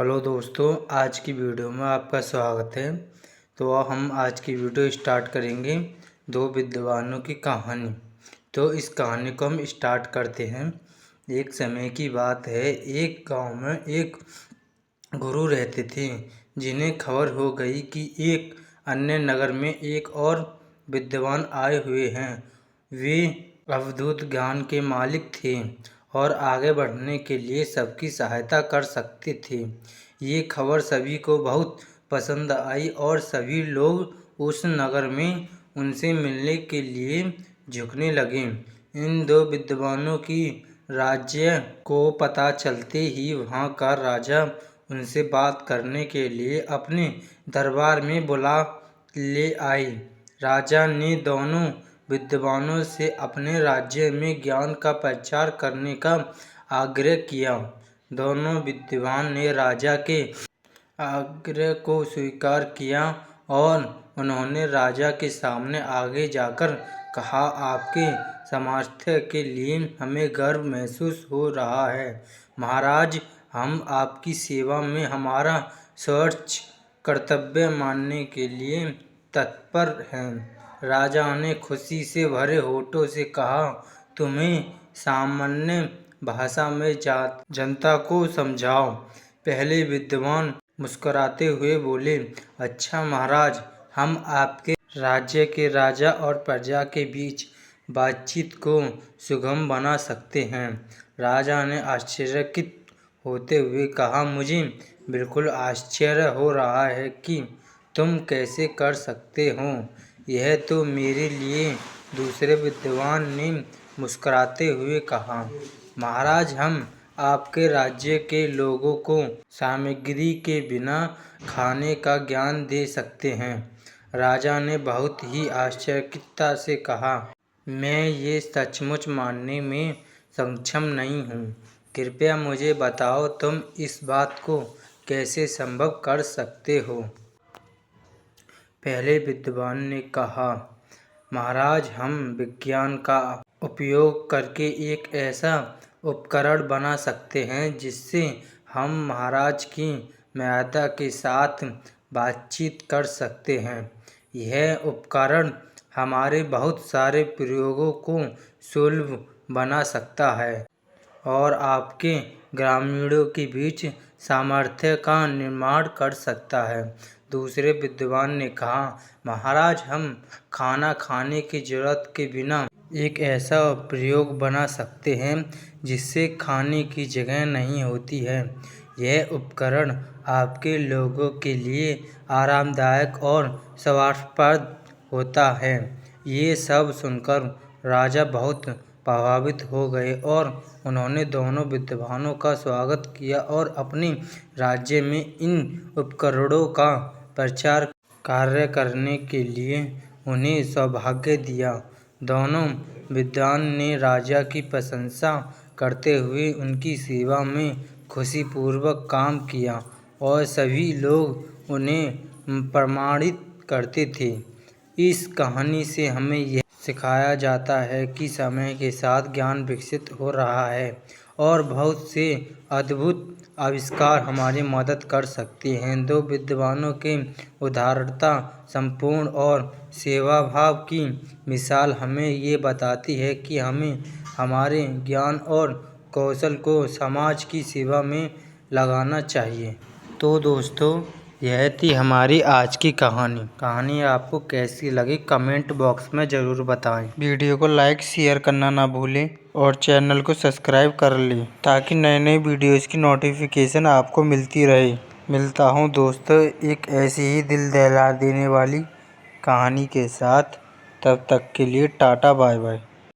Hello दोस्तों, आज की वीडियो में आपका स्वागत है। तो हम आज की वीडियो स्टार्ट करेंगे दो विद्वानों की कहानी। तो इस कहानी को हम स्टार्ट करते हैं। एक समय की बात है, एक गांव में एक गुरु रहते थे जिन्हें खबर हो गई कि एक अन्य नगर में एक और विद्वान आए हुए हैं। वे अद्भुत ज्ञान के मालिक थे और आगे बढ़ने के लिए सबकी सहायता कर सकते थे। ये खबर सभी को बहुत पसंद आई और सभी लोग उस नगर में उनसे मिलने के लिए झुकने लगे। इन दो विद्वानों की राज्य को पता चलते ही वहाँ का राजा उनसे बात करने के लिए अपने दरबार में बुला ले आए। राजा ने दोनों विद्वानों से अपने राज्य में ज्ञान का प्रचार करने का आग्रह किया। दोनों विद्वान ने राजा के आग्रह को स्वीकार किया और उन्होंने राजा के सामने आगे जाकर कहा, आपके सामर्थ्य के लिए हमें गर्व महसूस हो रहा है। महाराज, हम आपकी सेवा में हमारा सर्वोच्च कर्तव्य मानने के लिए तत्पर हैं। राजा ने खुशी से भरे होठों से कहा, तुम्हें सामान्य भाषा में जनता को समझाओ। पहले विद्वान मुस्कुराते हुए बोले, अच्छा महाराज, हम आपके राज्य के राजा और प्रजा के बीच बातचीत को सुगम बना सकते हैं। राजा ने आश्चर्यचकित होते हुए कहा, मुझे बिल्कुल आश्चर्य हो रहा है कि तुम कैसे कर सकते हो। यह तो मेरे लिए। दूसरे विद्वान ने मुस्कुराते हुए कहा, महाराज, हम आपके राज्य के लोगों को सामग्री के बिना खाने का ज्ञान दे सकते हैं। राजा ने बहुत ही आश्चर्यचकितता से कहा, मैं ये सचमुच मानने में सक्षम नहीं हूँ। कृपया मुझे बताओ, तुम इस बात को कैसे संभव कर सकते हो। पहले विद्वान ने कहा, महाराज, हम विज्ञान का उपयोग करके एक ऐसा उपकरण बना सकते हैं जिससे हम महाराज की मर्यादा के साथ बातचीत कर सकते हैं। यह उपकरण हमारे बहुत सारे प्रयोगों को सुलभ बना सकता है और आपके ग्रामीणों के बीच सामर्थ्य का निर्माण कर सकता है। दूसरे विद्वान ने कहा, महाराज, हम खाना खाने की जरूरत के बिना एक ऐसा प्रयोग बना सकते हैं जिससे खाने की जगह नहीं होती है। यह उपकरण आपके लोगों के लिए आरामदायक और स्वास्थ्यप्रद होता है। ये सब सुनकर राजा बहुत प्रभावित हो गए और उन्होंने दोनों विद्वानों का स्वागत किया और अपने राज्य में इन उपकरणों का प्रचार कार्य करने के लिए उन्हें सौभाग्य दिया। दोनों विद्वान ने राजा की प्रशंसा करते हुए उनकी सेवा में खुशीपूर्वक काम किया और सभी लोग उन्हें प्रमाणित करते थे। इस कहानी से हमें यह सिखाया जाता है कि समय के साथ ज्ञान विकसित हो रहा है और बहुत से अद्भुत आविष्कार हमारी मदद कर सकते हैं। दो विद्वानों के उदारता, संपूर्ण और सेवाभाव की मिसाल हमें ये बताती है कि हमें हमारे ज्ञान और कौशल को समाज की सेवा में लगाना चाहिए। तो दोस्तों, यह थी हमारी आज की कहानी आपको कैसी लगी कमेंट बॉक्स में ज़रूर बताएं। वीडियो को लाइक शेयर करना ना भूलें और चैनल को सब्सक्राइब कर लें ताकि नए नए वीडियोज़ की नोटिफिकेशन आपको मिलती रहे। मिलता हूँ दोस्तों एक ऐसी ही दिल दहला देने वाली कहानी के साथ। तब तक के लिए टाटा बाय बाय।